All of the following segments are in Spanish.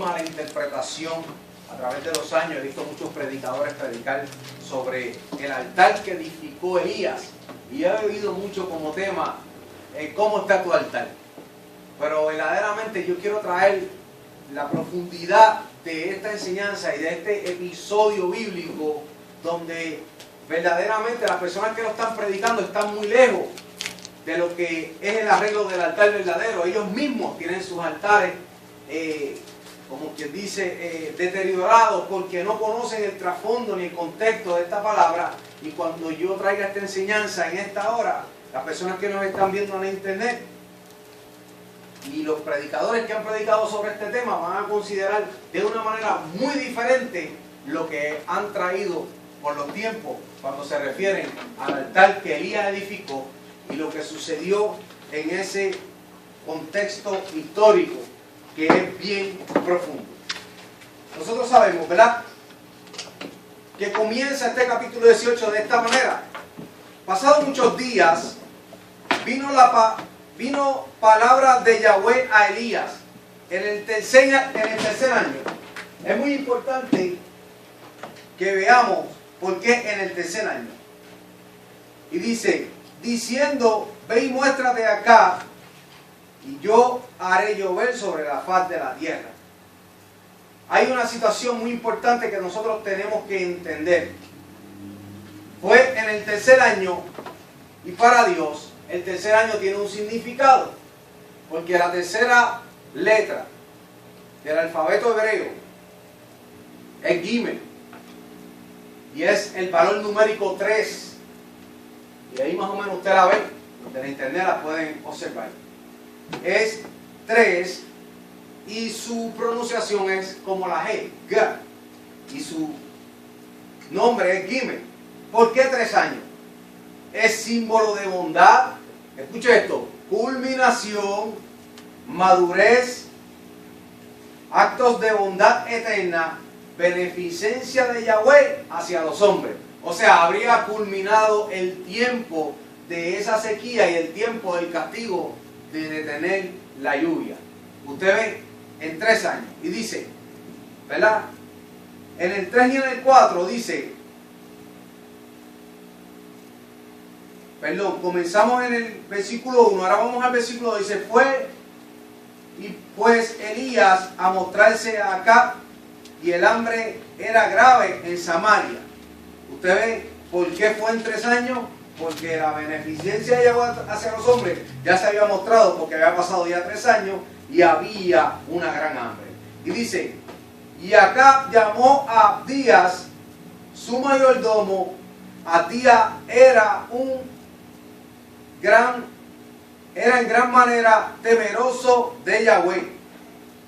mala interpretación a través de los años. He visto muchos predicadores predicar sobre el altar que edificó Elías, y he oído mucho como tema ¿cómo está tu altar? Pero verdaderamente yo quiero traer la profundidad de esta enseñanza y de este episodio bíblico, donde verdaderamente las personas que lo están predicando están muy lejos de lo que es el arreglo del altar verdadero. Ellos mismos tienen sus altares, como quien dice, deteriorados, porque no conocen el trasfondo ni el contexto de esta palabra. Y cuando yo traiga esta enseñanza en esta hora, las personas que nos están viendo en internet y los predicadores que han predicado sobre este tema van a considerar de una manera muy diferente lo que han traído por los tiempos cuando se refieren al altar que Elías edificó y lo que sucedió en ese contexto histórico que es bien profundo. Nosotros sabemos, ¿verdad?, que comienza este capítulo 18 de esta manera. Pasados muchos días, vino palabra de Yahweh a Elías en el tercer año. Es muy importante que veamos por qué en el tercer año. Y dice, diciendo, ve y muéstrate acá, y yo haré llover sobre la faz de la tierra. Hay una situación muy importante que nosotros tenemos que entender. Fue en el tercer año, y para Dios el tercer año tiene un significado, porque la tercera letra del alfabeto hebreo es Gimel, y es el valor numérico 3. Y ahí más o menos usted la ve, de la internet la pueden observar. Es 3 y su pronunciación es como la G, G, y su nombre es Gimel. ¿Por qué 3 años? Es símbolo de bondad. Escuche esto: culminación, madurez, actos de bondad eterna, beneficencia de Yahweh hacia los hombres. O sea, habría culminado el tiempo de esa sequía y el tiempo del castigo de detener la lluvia. Usted ve, en 3 años. Y dice, ¿verdad? En el 3 y en el 4 dice, perdón, comenzamos en el versículo 1, ahora vamos al versículo 2, dice, fue y pues Elías a mostrarse a Acab, y el hambre era grave en Samaria. Usted ve, ¿por qué fue en 3 años? Porque la beneficencia de Yahweh hacia los hombres ya se había mostrado, porque había pasado ya 3 años y había una gran hambre. Y dice, y Acab llamó a Abdías, su mayordomo. Abdías era en gran manera temeroso de Yahweh,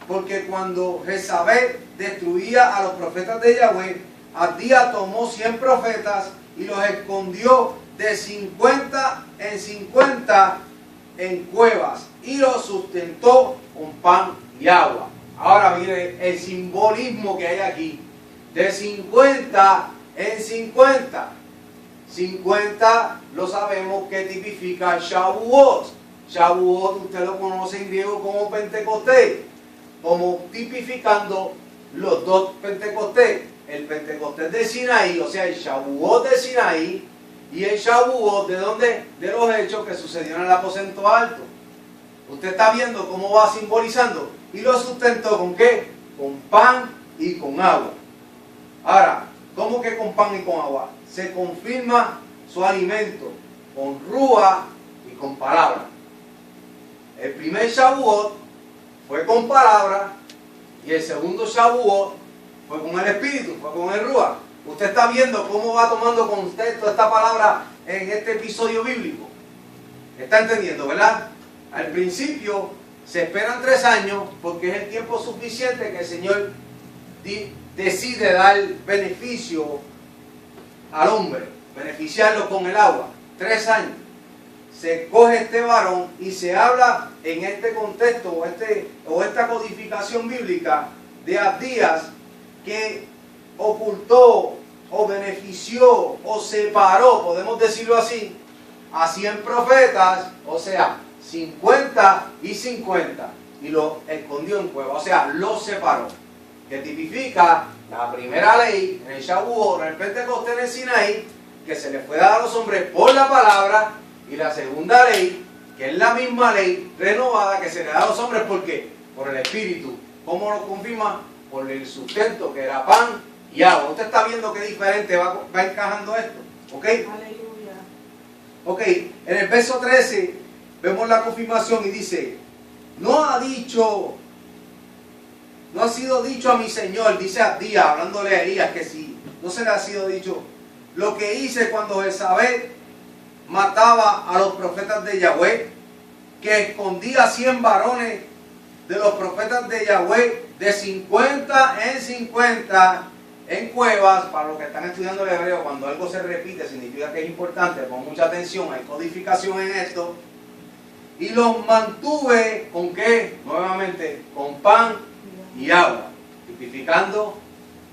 porque cuando Jezabel destruía a los profetas de Yahweh, Abdías tomó 100 profetas y los escondió de 50 en 50 en cuevas y los sustentó con pan y agua. Ahora mire el simbolismo que hay aquí, de 50 en 50. 50 lo sabemos que tipifica Shavuot. Shavuot usted lo conoce en griego como Pentecostés, como tipificando los 2 Pentecostés, el Pentecostés de Sinaí, o sea el Shavuot de Sinaí, y el Shavuot de donde, de los hechos que sucedieron en el aposento alto. Usted está viendo cómo va simbolizando, y lo sustentó ¿con qué? Con pan y con agua. Ahora, ¿cómo que con pan y con agua? Se confirma su alimento con rúa y con palabra. El primer Shavuot fue con palabra y el segundo Shavuot fue con el espíritu, fue con el rúa. Usted está viendo cómo va tomando contexto esta palabra en este episodio bíblico. ¿Está entendiendo, verdad? Al principio se esperan 3 años porque es el tiempo suficiente que el Señor decide dar beneficio al hombre, beneficiarlo con el agua. 3 años. Se coge este varón y se habla en este contexto o esta codificación bíblica de Abdías, que ocultó o benefició o separó, podemos decirlo así, a 100 profetas, o sea, 50 y 50, y los escondió en cueva, o sea, los separó. que tipifica la primera ley en el Shavuot, en el Pentecostés, en el Sinaí, que se le fue dada a los hombres por la palabra, y la segunda ley, que es la misma ley renovada que se le da a los hombres, ¿por qué? Por el Espíritu. ¿Cómo lo confirma? Por el sustento, que era pan y agua. Usted está viendo qué diferente va encajando esto, ¿ok? Aleluya. Ok, en el verso 13 vemos la confirmación y dice, no ha sido dicho a mi Señor, dice Abdías, hablándole a Elías, que si no se le ha sido dicho, lo que hice cuando Jezabel mataba a los profetas de Yahweh, que escondía 100 varones de los profetas de Yahweh, de 50 en 50 en cuevas. Para los que están estudiando el hebreo, cuando algo se repite significa que es importante, pon mucha atención, hay codificación en esto. Y los mantuve, ¿con qué? Nuevamente, con pan y agua, tipificando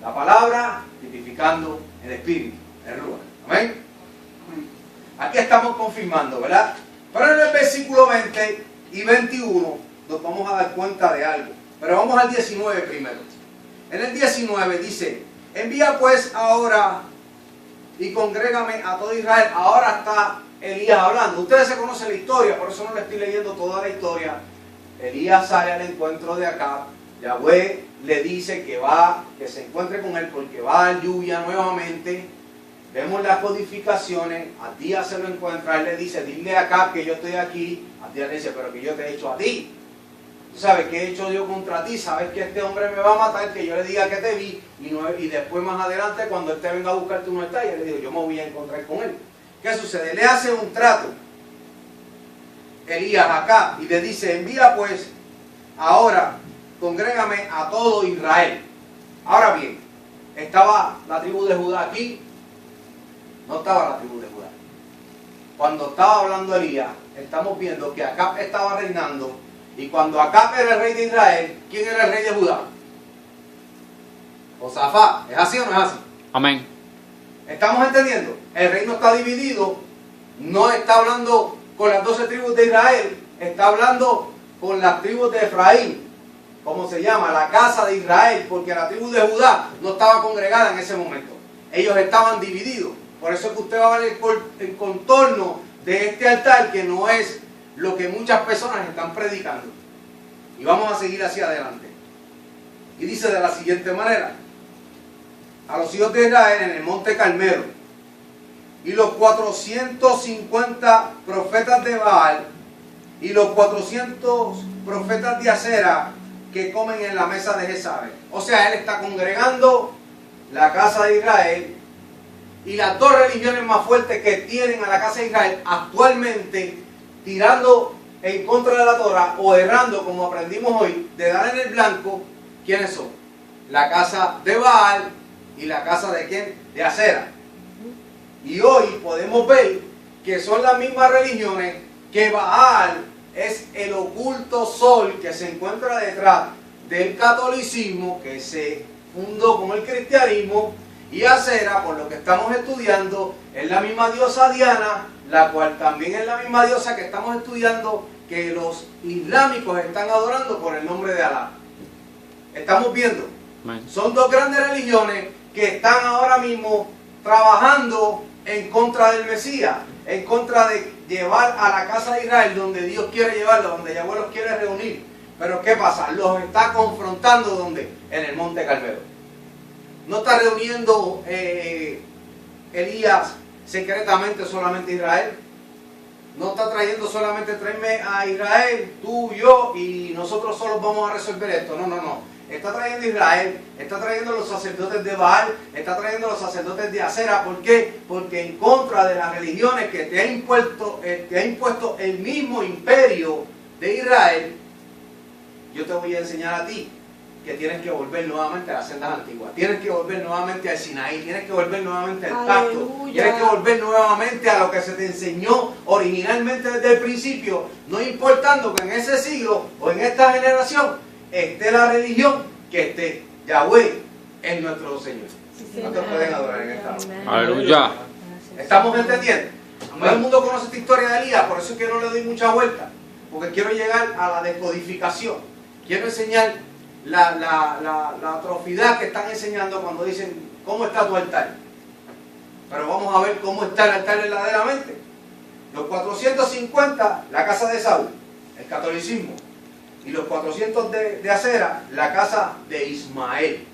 la palabra, tipificando el Espíritu, el Ruach. Amén. Aquí estamos confirmando, ¿verdad? Pero en el versículo 20 y 21 nos vamos a dar cuenta de algo. Pero vamos al 19 primero. En el 19 dice, envía pues ahora y congrégame a todo Israel. Ahora está Elías hablando. Ustedes se conocen la historia, por eso no le estoy leyendo toda la historia. Elías sale al encuentro de Acab. Yahweh le dice que se encuentre con él porque va a dar lluvia nuevamente. Vemos las codificaciones. Abdías se lo encuentra. Él le dice, dile a Acab que yo estoy aquí. Abdías le dice, pero que yo te he hecho a ti. Tú sabes que he hecho yo contra ti. Sabes que este hombre me va a matar. Que yo le diga que te vi. Y después más adelante cuando él te venga a buscar tú no estás. Y él le digo, yo me voy a encontrar con él. ¿Qué sucede? Le hace un trato Elías acá y le dice, envía pues ahora, congrégame a todo Israel. Ahora bien, ¿estaba la tribu de Judá aquí? No estaba la tribu de Judá. Cuando estaba hablando Elías, estamos viendo que Acab estaba reinando, y cuando Acab era el rey de Israel, ¿quién era el rey de Judá? Josafat. ¿Es así o no es así? Amén. ¿Estamos entendiendo? El reino está dividido, no está hablando con las 12 tribus de Israel, está hablando con las tribus de Efraín, como se llama, la casa de Israel, porque la tribu de Judá no estaba congregada en ese momento. Ellos estaban divididos. Por eso es que usted va a ver el contorno de este altar, que no es lo que muchas personas están predicando. Y vamos a seguir hacia adelante. Y dice de la siguiente manera, a los hijos de Israel en el monte Carmelo, y los 450 profetas de Baal, y los 400 profetas de Acera, que comen en la mesa de Jezabel. O sea, él está congregando la casa de Israel, y las dos religiones más fuertes que tienen a la casa de Israel actualmente, tirando en contra de la Torah o errando, como aprendimos hoy, de dar en el blanco. ¿Quiénes son? La casa de Baal y la casa de ¿quién? De Acera. Y hoy podemos ver que son las mismas religiones, que Baal es el oculto sol que se encuentra detrás del catolicismo, que se fundó con el cristianismo, y Acera, por lo que estamos estudiando, es la misma diosa Diana, la cual también es la misma diosa que estamos estudiando, que los islámicos están adorando por el nombre de Alá. Estamos viendo, son dos grandes religiones que están ahora mismo trabajando en contra del Mesías, en contra de llevar a la casa de Israel donde Dios quiere llevarlo, donde Yahweh los quiere reunir. Pero ¿qué pasa? Los está confrontando ¿dónde? En el monte Carmelo. No está reuniendo Elías secretamente solamente a Israel. No está trayendo solamente, tráeme a Israel, tú, yo, y nosotros solos vamos a resolver esto. No, no, no. Está trayendo a Israel, está trayendo a los sacerdotes de Baal, está trayendo a los sacerdotes de Acera. ¿Por qué? Porque en contra de las religiones que te ha impuesto el mismo imperio de Israel, yo te voy a enseñar a ti que tienes que volver nuevamente a las sendas antiguas, tienes que volver nuevamente al Sinaí, tienes que volver nuevamente al pacto, tienes que volver nuevamente a lo que se te enseñó originalmente desde el principio, no importando que en ese siglo o en esta generación esté la religión que esté. Yahweh es nuestro Señor. No te pueden adorar en esta hora. Aleluya. ¿Estamos entendiendo? Todo el mundo conoce esta historia de Elías, por eso es que no le doy mucha vuelta, porque quiero llegar a la decodificación. Quiero enseñar la atrocidad que están enseñando cuando dicen, ¿cómo está tu altar? Pero vamos a ver cómo está el altar verdaderamente. Los 450, la casa de Saúl, el catolicismo. Y los 400 de Acera, la casa de Ismael.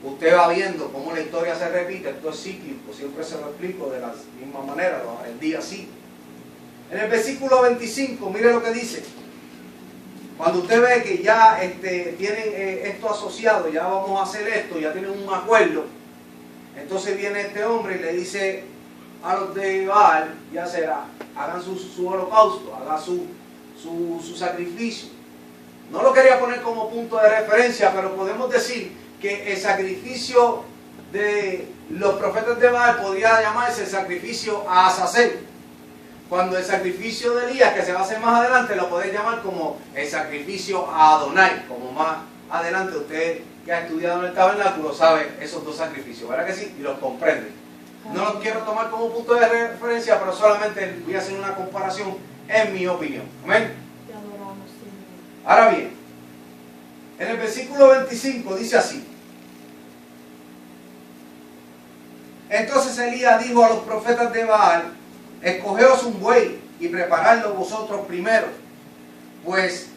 Usted va viendo cómo la historia se repite, esto es cíclico, siempre se lo explico de la misma manera, lo aprendí así. En el versículo 25, mire lo que dice. Cuando usted ve que ya tienen esto asociado, ya vamos a hacer esto, ya tienen un acuerdo, entonces viene este hombre y le dice a los de Baal y Acera, hagan su holocausto, hagan su sacrificio. No lo quería poner como punto de referencia, pero podemos decir que el sacrificio de los profetas de Baal podría llamarse el sacrificio a Azazel. Cuando el sacrificio de Elías, que se va a hacer más adelante, lo podéis llamar como el sacrificio a Adonai, como más adelante usted que ha estudiado en el tabernáculo sabe esos dos sacrificios, ¿verdad que sí? Y los comprende. No los quiero tomar como punto de referencia, pero solamente voy a hacer una comparación en mi opinión. ¿Amén? Ahora bien, en el versículo 25 dice así. Entonces Elías dijo a los profetas de Baal, escogeos un buey y preparadlo vosotros primero, pues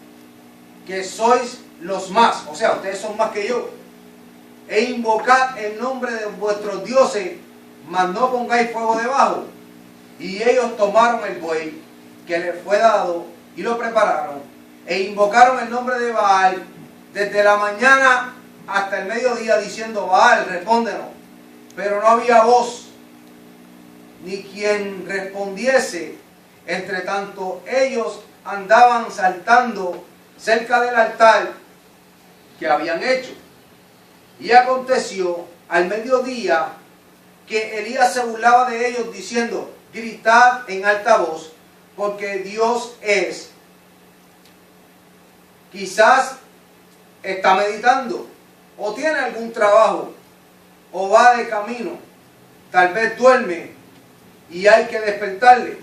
que sois los más, o sea, ustedes son más que yo, e invocad el nombre de vuestros dioses, mas no pongáis fuego debajo. Y ellos tomaron el buey que les fue dado y lo prepararon, e invocaron el nombre de Baal desde la mañana hasta el mediodía, diciendo, Baal, respóndenos. Pero no había voz, ni quien respondiese. Entre tanto, ellos andaban saltando cerca del altar que habían hecho. Y aconteció al mediodía que Elías se burlaba de ellos, diciendo, gritad en alta voz, porque Dios es. Quizás está meditando, o tiene algún trabajo, o va de camino, tal vez duerme, y hay que despertarle.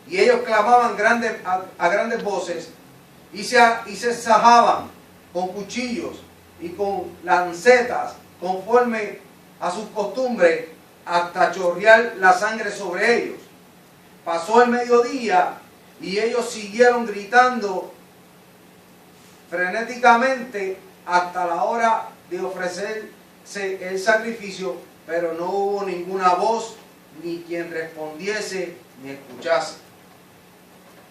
Y ellos clamaban a grandes voces, y se sajaban con cuchillos y con lancetas, conforme a sus costumbres, hasta chorrear la sangre sobre ellos. Pasó el mediodía, y ellos siguieron gritando frenéticamente hasta la hora de ofrecerse el sacrificio, pero no hubo ninguna voz, ni quien respondiese, ni escuchase.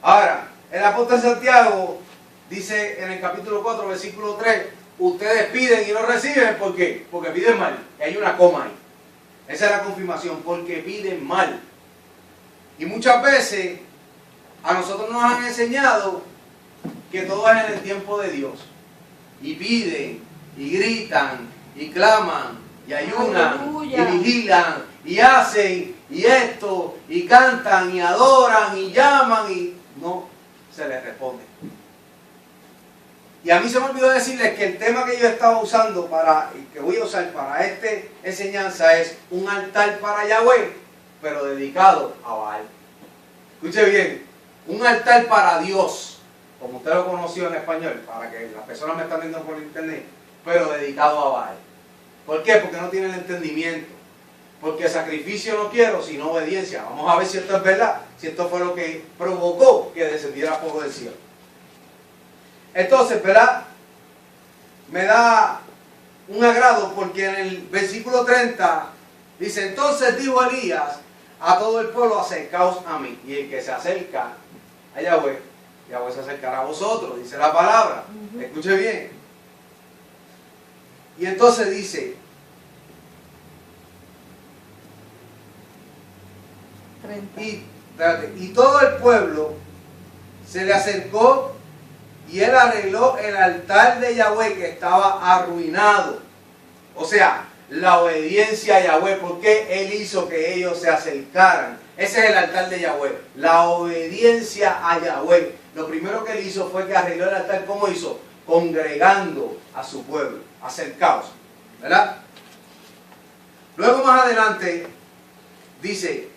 Ahora, el apóstol Santiago dice en el capítulo 4, versículo 3, ustedes piden y no reciben, ¿por qué? Porque piden mal. Y hay una coma ahí. Esa es la confirmación, porque piden mal. Y muchas veces a nosotros nos han enseñado que todo es en el tiempo de Dios. Y piden, y gritan, y claman, y ayunan, ¡aleluya!, y vigilan, y hacen, y esto, y cantan, y adoran, y llaman, y no se les responde. Y a mí se me olvidó decirles que el tema que yo estaba usando y que voy a usar para esta enseñanza es un altar para Yahweh, pero dedicado a Baal. Escuche bien, un altar para Dios, como usted lo conoció en español, para que las personas me están viendo por internet, pero dedicado a Baal. ¿Por qué? Porque no tienen el entendimiento. Porque sacrificio no quiero, sino obediencia. Vamos a ver si esto es verdad, si esto fue lo que provocó que descendiera fuego del cielo. Entonces, ¿verdad? Me da un agrado porque en el versículo 30 dice, entonces dijo Elías a todo el pueblo, acercaos a mí. Y el que se acerca a Yahweh, Yahweh se acercará a vosotros, dice la palabra. Escuche bien. Y entonces dice, y todo el pueblo se le acercó y él arregló el altar de Yahweh que estaba arruinado. O sea, la obediencia a Yahweh, porque él hizo que ellos se acercaran. Ese es el altar de Yahweh, la obediencia a Yahweh. Lo primero que él hizo fue que arregló el altar. ¿Cómo hizo? Congregando a su pueblo, acercaos, ¿verdad? Luego más adelante dice,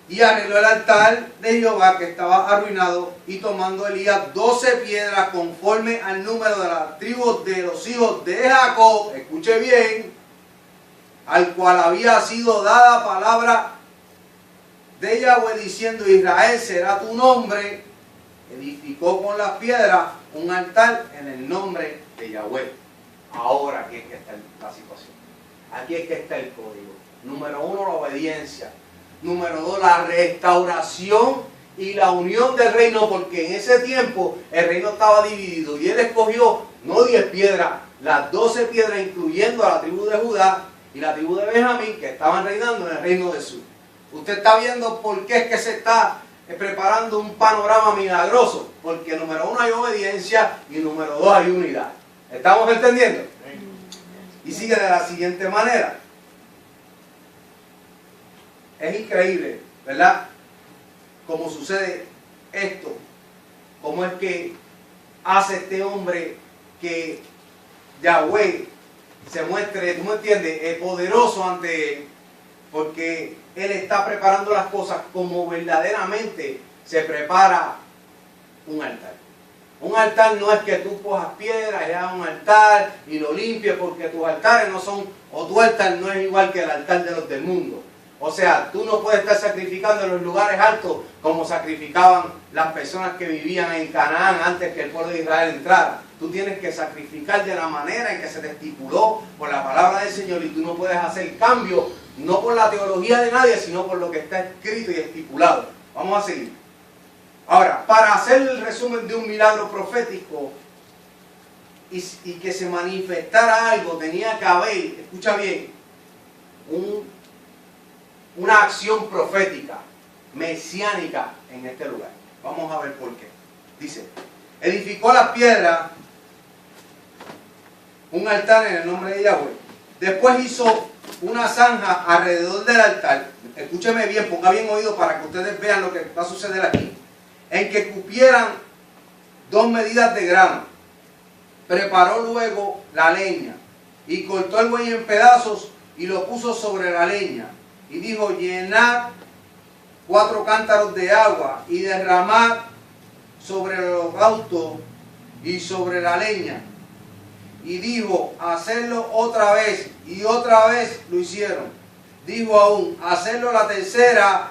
Y arregló el altar de Jehová que estaba arruinado, y tomando Elías 12 piedras conforme al número de las tribus de los hijos de Jacob, escuche bien, al cual había sido dada palabra de Yahweh diciendo: Israel será tu nombre, edificó con las piedras un altar en el nombre de Yahweh. Ahora aquí es que está la situación, aquí es que está el código. Número 1, la obediencia. Número 2, la restauración y la unión del reino, porque en ese tiempo el reino estaba dividido y él escogió no 10 piedras, las 12 piedras, incluyendo a la tribu de Judá y la tribu de Benjamín, que estaban reinando en el reino de Sur. Usted está viendo por qué es que se está preparando un panorama milagroso, porque número 1 hay obediencia y número 2 hay unidad. ¿Estamos entendiendo? Y sigue de la siguiente manera. Es increíble, ¿verdad? Cómo sucede esto. Cómo es que hace este hombre que Yahweh se muestre, tú me entiendes, poderoso ante él. Porque él está preparando las cosas como verdaderamente se prepara un altar. Un altar no es que tú cojas piedras y hagas un altar y lo limpies, porque tus altares no son, o tu altar no es igual que el altar de los del mundo. O sea, tú no puedes estar sacrificando en los lugares altos como sacrificaban las personas que vivían en Canaán antes que el pueblo de Israel entrara. Tú tienes que sacrificar de la manera en que se te estipuló por la palabra del Señor, y tú no puedes hacer cambio, no por la teología de nadie, sino por lo que está escrito y estipulado. Vamos a seguir. Ahora, para hacer el resumen de un milagro profético y que se manifestara algo, tenía que haber, escucha bien, una acción profética, mesiánica en este lugar. Vamos a ver por qué. Dice: edificó las piedras un altar en el nombre de Yahweh. Después hizo una zanja alrededor del altar. Escúcheme bien, ponga bien oído para que ustedes vean lo que va a suceder aquí. En que cupieran 2 medidas de grano. Preparó luego la leña y cortó el buey en pedazos y lo puso sobre la leña. Y dijo: llenad 4 cántaros de agua y derramad sobre el holocausto y sobre la leña. Y dijo: hacerlo otra vez, y otra vez lo hicieron. Dijo aún: hacerlo la tercera,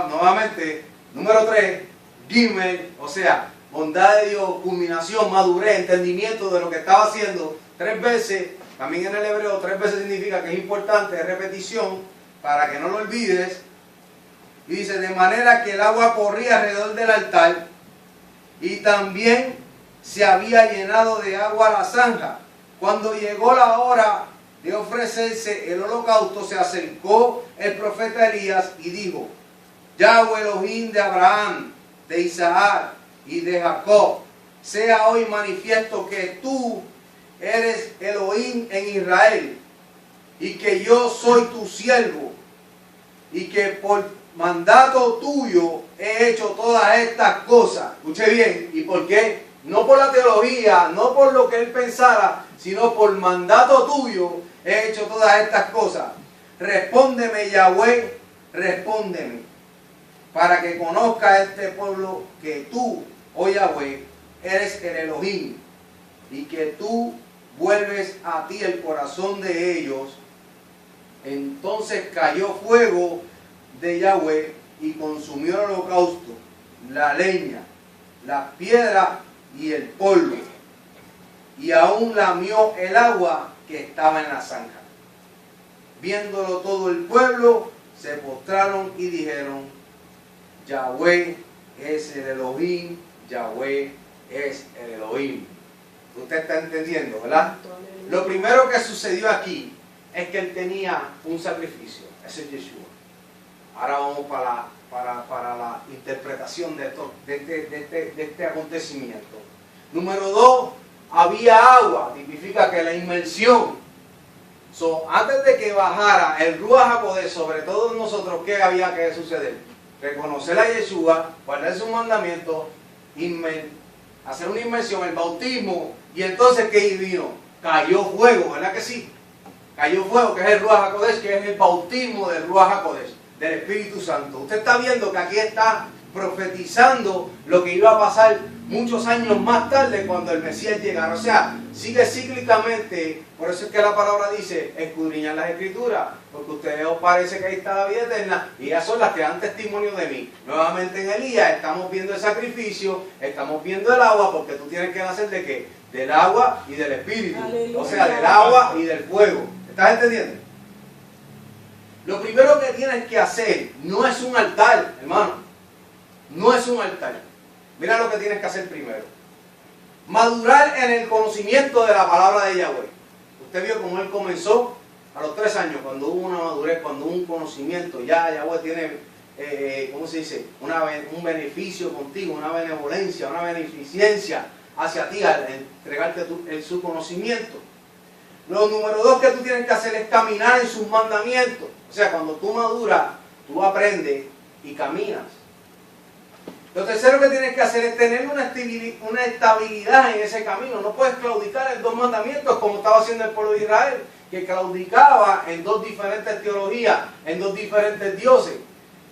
nuevamente, número 3, Gimel, o sea, bondad de Dios, culminación, madurez, entendimiento de lo que estaba haciendo 3 veces. También en el hebreo 3 veces significa que es importante, es repetición, para que no lo olvides. Y dice: de manera que el agua corría alrededor del altar, y también se había llenado de agua la zanja. Cuando llegó la hora de ofrecerse el holocausto, se acercó el profeta Elías y dijo: Yahweh Elohim de Abraham, de Isaac y de Jacob, sea hoy manifiesto que tú eres Elohim en Israel, y que yo soy tu siervo, y que por mandato tuyo he hecho todas estas cosas. Escuche bien, ¿y por qué? No por la teología, no por lo que él pensara, sino por mandato tuyo he hecho todas estas cosas. Respóndeme, Yahweh, respóndeme, para que conozca este pueblo que tú, oh Yahweh, eres el Elohim, y que tú vuelves a ti el corazón de ellos. Entonces cayó fuego de Yahweh y consumió el holocausto, la leña, las piedras y el polvo, y aún lamió el agua que estaba en la zanja. Viéndolo todo el pueblo, se postraron y dijeron: Yahweh es el Elohim, Yahweh es el Elohim. Usted está entendiendo, ¿verdad? Lo primero que sucedió aquí es que él tenía un sacrificio, ese es Yeshua. Ahora vamos para la interpretación de este acontecimiento. Número 2, había agua, significa que la inmersión. Antes de que bajara el Ruach HaKodesh sobre todos nosotros, ¿qué había que suceder? Reconocer a Yeshua, guardar sus mandamientos, hacer una inmersión, el bautismo, y entonces ¿qué vino? Cayó fuego, ¿verdad que sí? Cayó fuego, que es el Ruach HaKodesh, que es el bautismo del Ruach HaKodesh. del Espíritu Santo. Usted está viendo que aquí está profetizando lo que iba a pasar muchos años más tarde cuando el Mesías llegara. O sea, sigue cíclicamente. Por eso es que la palabra dice, escudriñar las Escrituras, porque a ustedes os parece que ahí está la vida eterna, y ellas son las que dan testimonio de mí. Nuevamente en Elías estamos viendo el sacrificio, estamos viendo el agua, porque tú tienes que nacer ¿de qué? Del agua y del Espíritu. Aleluya. O sea, del agua y del fuego. ¿Estás entendiendo? Lo primero que tienes que hacer no es un altar, hermano. No es un altar. Mira lo que tienes que hacer primero. Madurar en el conocimiento de la palabra de Yahweh. Usted vio cómo él comenzó a los 3 años, cuando hubo una madurez, cuando hubo un conocimiento. Ya Yahweh tiene, ¿cómo se dice? Un beneficio contigo, una benevolencia, una beneficencia hacia ti al entregarte su conocimiento. Lo número 2 que tú tienes que hacer es caminar en sus mandamientos. O sea, cuando tú maduras, tú aprendes y caminas. Lo tercero que tienes que hacer es tener una estabilidad en ese camino. No puedes claudicar en 2 mandamientos como estaba haciendo el pueblo de Israel, que claudicaba en 2 diferentes teologías, en 2 diferentes dioses.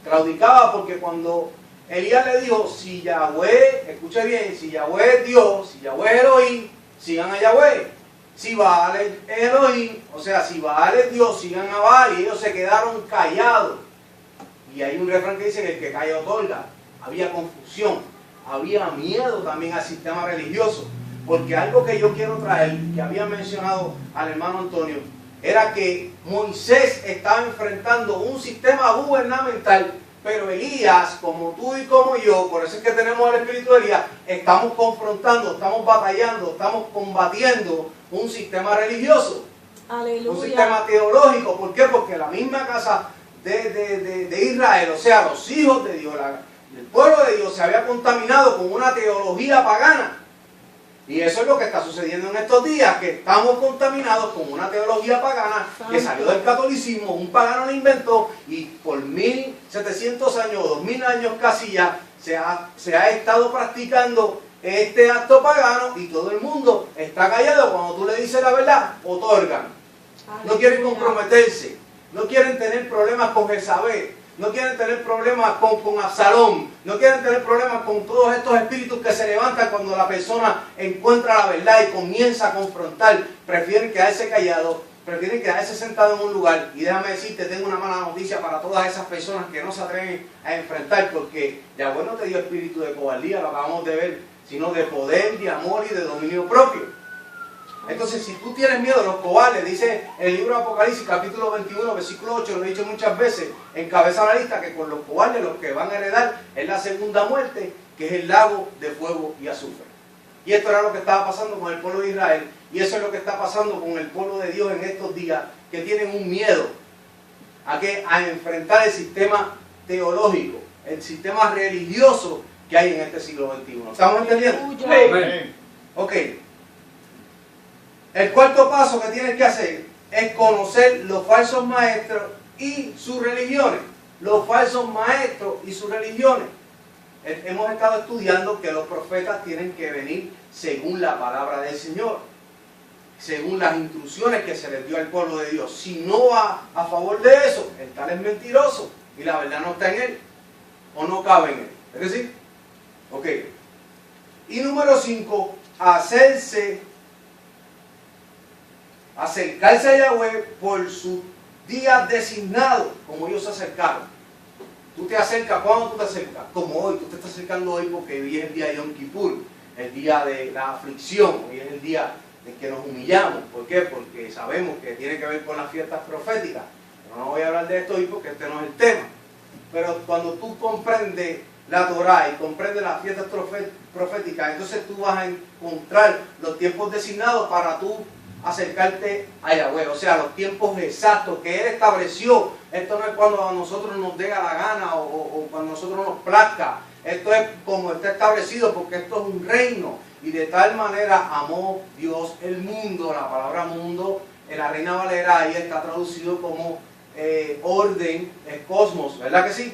Claudicaba porque cuando Elías le dijo, si Yahweh, escuche bien, si Yahweh es Dios, si Yahweh es Elohim, sigan a Yahweh. Si Baal es Elohim, o sea, si Baal es Dios, sigan a Baal. Y ellos se quedaron callados. Y hay un refrán que dice que el que calla otorga. Había confusión, había miedo también al sistema religioso, porque algo que yo quiero traer, que había mencionado al hermano Antonio, era que Moisés estaba enfrentando un sistema gubernamental, pero Elías, como tú y como yo, por eso es que tenemos el espíritu de Elías, estamos confrontando, estamos batallando, estamos combatiendo un sistema religioso. Aleluya. Un sistema teológico. ¿Por qué? Porque la misma casa de Israel, o sea, los hijos de Dios, el pueblo de Dios se había contaminado con una teología pagana. Y eso es lo que está sucediendo en estos días, que estamos contaminados con una teología pagana que salió del catolicismo, un pagano la inventó y por 1700 años o 2000 años casi ya se ha estado practicando este acto pagano y todo el mundo está callado. Cuando tú le dices la verdad, otorgan. No quieren comprometerse, no quieren tener problemas con Jezabel. No quieren tener problemas con Absalón. No quieren tener problemas con todos estos espíritus que se levantan cuando la persona encuentra la verdad y comienza a confrontar. Prefieren quedarse callados, prefieren quedarse sentados en un lugar. Y déjame decirte, tengo una mala noticia para todas esas personas que no se atreven a enfrentar, porque Yahweh no te dio espíritu de cobardía, lo acabamos de ver, sino de poder, de amor y de dominio propio. Entonces, si tú tienes miedo de los cobardes, dice el libro de Apocalipsis, capítulo 21, versículo 8, lo he dicho muchas veces, encabeza la lista que con los cobardes los que van a heredar es la segunda muerte, que es el lago de fuego y azufre. Y esto era lo que estaba pasando con el pueblo de Israel, y eso es lo que está pasando con el pueblo de Dios en estos días, que tienen un miedo a enfrentar el sistema teológico, el sistema religioso que hay en este siglo XXI. ¿Estamos entendiendo? Amén. Ok. El cuarto paso que tienes que hacer es conocer los falsos maestros y sus religiones. Los falsos maestros y sus religiones. Hemos estado estudiando que los profetas tienen que venir según la palabra del Señor, según las instrucciones que se les dio al pueblo de Dios. Si no va a favor de eso, el tal es mentiroso y la verdad no está en él o no cabe en él. ¿Es decir? Ok. Y número 5, acercarse a Yahweh por sus días designados, como ellos se acercaron. Tú te acercas, ¿cuándo tú te acercas? Como hoy, tú te estás acercando hoy porque hoy es el día de Yom Kippur, el día de la aflicción, hoy es el día de que nos humillamos. ¿Por qué? Porque sabemos que tiene que ver con las fiestas proféticas. Pero no voy a hablar de esto hoy porque este no es el tema. Pero cuando tú comprendes la Torah y comprendes las fiestas proféticas, entonces tú vas a encontrar los tiempos designados para tú acercarte a Yahweh, o sea, los tiempos exactos que Él estableció. Esto no es cuando a nosotros nos dé la gana o cuando a nosotros nos plazca. Esto es como está establecido, porque esto es un reino. Y de tal manera amó Dios el mundo. La palabra mundo en la Reina Valera ahí está traducido como orden, es cosmos, ¿verdad que sí?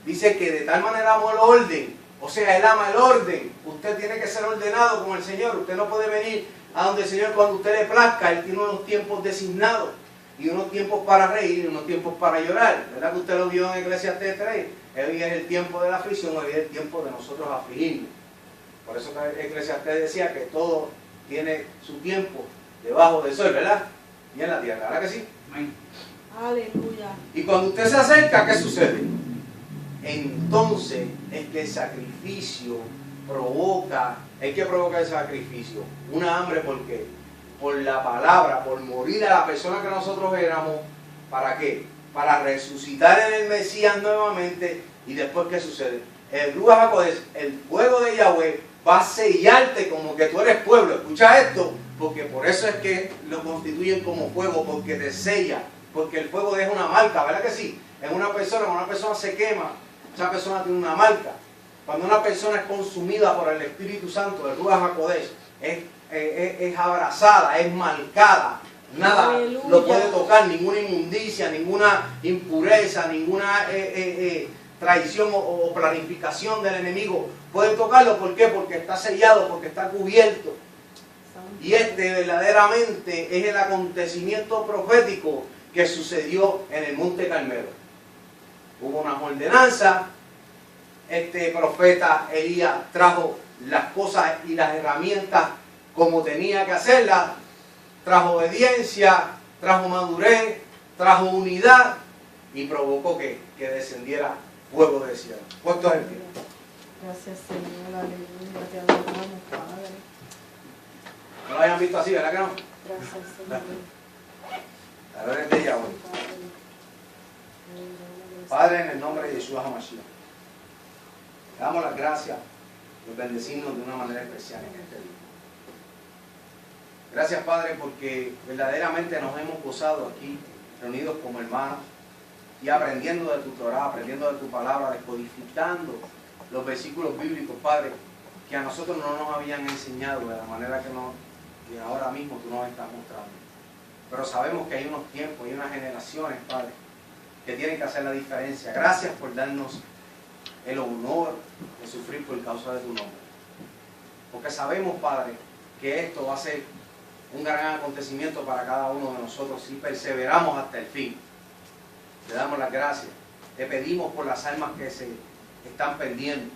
Dice que de tal manera amó el orden, o sea, Él ama el orden. Usted tiene que ser ordenado con el Señor. Usted no puede venir a donde el Señor cuando usted le plazca. Él tiene unos tiempos designados. y unos tiempos para reír y unos tiempos para llorar. ¿Verdad que usted lo vio en Eclesiastés 3? Hoy es el tiempo de la aflicción, hoy es el tiempo de nosotros afligirnos. Por eso que Eclesiastés decía que todo tiene su tiempo debajo del sol, ¿verdad? Y en la tierra, ¿verdad que sí? Amén. Aleluya. Y cuando usted se acerca, ¿qué sucede? Entonces es que el sacrificio provoca, ¿qué provoca el sacrificio? Una hambre, ¿por qué? Por la palabra, por morir a la persona que nosotros éramos. ¿Para qué? Para resucitar en el Mesías nuevamente. Y después, ¿qué sucede? El Ruach HaKodesh, el fuego de Yahweh, va a sellarte como que tú eres pueblo. Escucha esto, porque por eso es que lo constituyen como fuego, porque te sella, porque el fuego deja una marca, ¿verdad que sí? En una persona, cuando una persona se quema, esa persona tiene una marca. Cuando una persona es consumida por el Espíritu Santo, el Ruach HaKodesh, es abrazada, es marcada. Nada Aleluya. lo puede tocar, ninguna inmundicia, ninguna impureza, ninguna traición o planificación del enemigo puede tocarlo. ¿Por qué? Porque está sellado, porque está cubierto. Y verdaderamente es el acontecimiento profético que sucedió en el Monte Carmelo. Hubo unas ordenanzas, este profeta Elías trajo las cosas y las herramientas como tenía que hacerlas, trajo obediencia, trajo madurez, trajo unidad y provocó que descendiera fuego del cielo. Puestos en pie. Gracias, Señor. Aleluya. Te adoramos, Padre. No lo hayan visto así, ¿verdad que no? Gracias, Señor. La gloria es de Yahweh. Padre, en el nombre de Yeshua HaMashiach, le damos las gracias por bendecirnos de una manera especial en este día. Gracias, Padre, porque verdaderamente nos hemos gozado aquí, reunidos como hermanos, y aprendiendo de tu Torah, aprendiendo de tu palabra, descodificando los versículos bíblicos, Padre, que a nosotros no nos habían enseñado de la manera que ahora mismo tú nos estás mostrando. Pero sabemos que hay unos tiempos, hay unas generaciones, Padre, que tienen que hacer la diferencia. Gracias por darnos el honor de sufrir por causa de tu nombre. Porque sabemos, Padre, que esto va a ser un gran acontecimiento para cada uno de nosotros si perseveramos hasta el fin. Te damos las gracias. Te pedimos por las almas que se están perdiendo.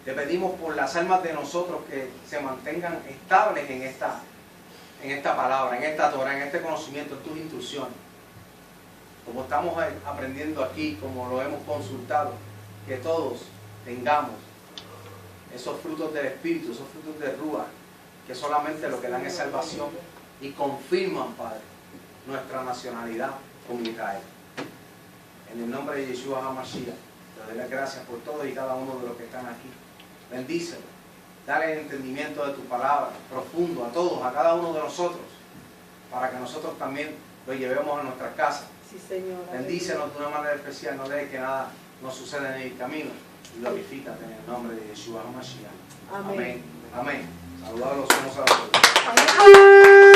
Te pedimos por las almas de nosotros que se mantengan estables en esta palabra, en esta Torah, en este conocimiento, en tus instrucciones. Como estamos aprendiendo aquí, como lo hemos consultado, que todos tengamos esos frutos del Espíritu, esos frutos de Ruach, que solamente lo que dan es salvación y confirman, Padre, nuestra nacionalidad con Israel. En el nombre de Yeshua HaMashiach, te doy las gracias por todos y cada uno de los que están aquí. Bendícelo, dale el entendimiento de tu palabra profundo a todos, a cada uno de nosotros, para que nosotros también lo llevemos a nuestras casas. Sí, Señor. Bendícenos de una manera especial, no dejes que nada nos suceda en el camino. Y glorifícate en el nombre de Yeshua HaMashiach. Amén. Amén. Amén. Saludos a los unos a los otros.